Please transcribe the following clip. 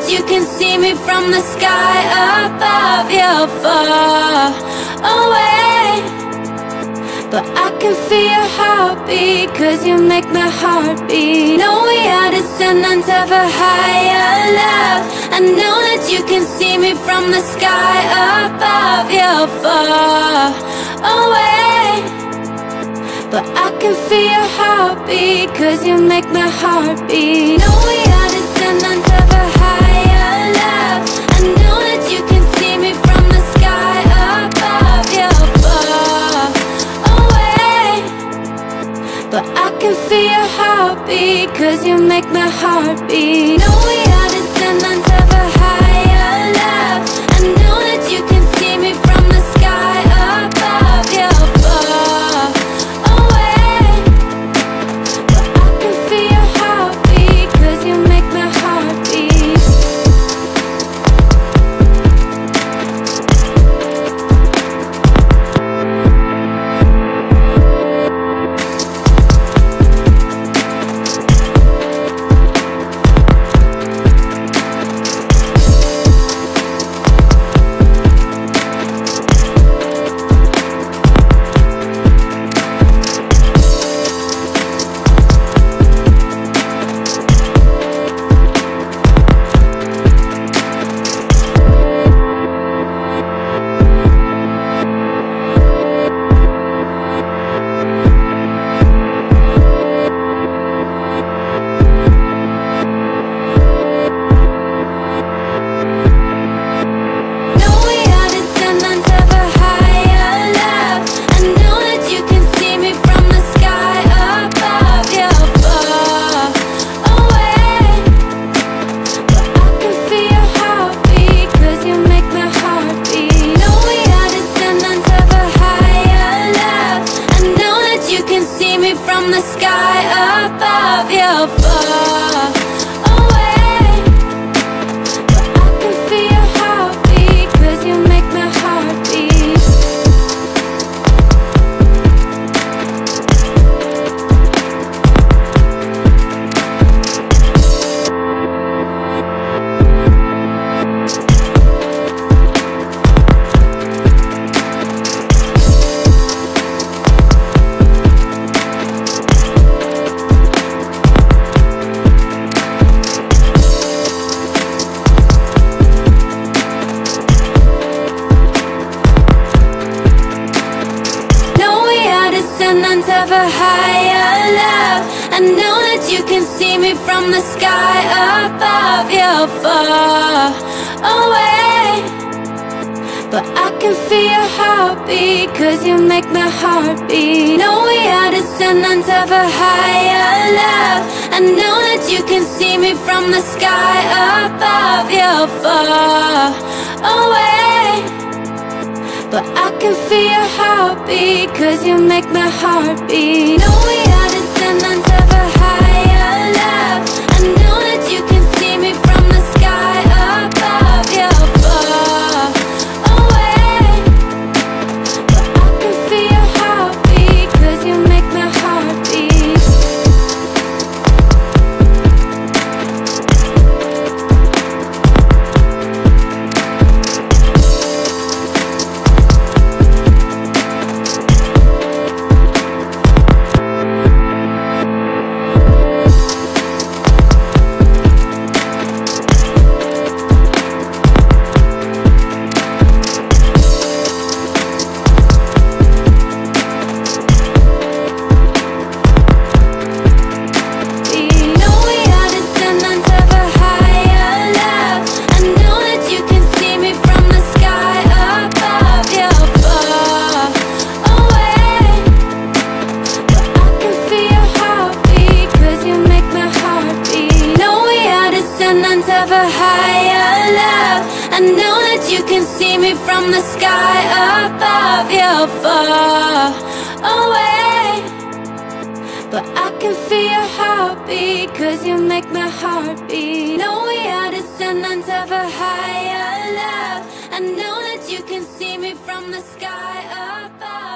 that you can see me from the sky above. You're far away, but I can feel your heartbeat, 'cause you make my heart beat. No, we are descendants of a higher love. I know that you can see me from the sky above. You're far away, but I can feel your heartbeat, 'cause you make my heart beat. No, we are descendants of a higher love. I know that you can see me from the sky above. You're far away, but I can feel your heartbeat, 'cause you make my heart beat. No, we are descendants of a higher love. I know that you can see me from the sky above. You're far away, but I can feel your heartbeat, 'cause you make my heart beat. From the sky above, you're far away, but I can feel your heartbeat, 'cause you make my heart beat. Descendants of a higher love. I know that you can see me from the sky above. You're far away, but I can feel your heartbeat, 'cause you make my heart beat. No, we are descendants of a higher love. I know that you can see me from the sky above. You're far away, but I can feel your heartbeat, 'cause you make my heart beat. No, we are descendants of a higher love. I know that you can see me from the sky above. You're far away, but I can feel your heartbeat, 'cause you make my heart beat. Of a higher love. I know that you can see me from the sky above. You're far away, but I can feel your heartbeat, 'cause you make my heart beat. No, we are descendants of a higher love. I know that you can see me from the sky above.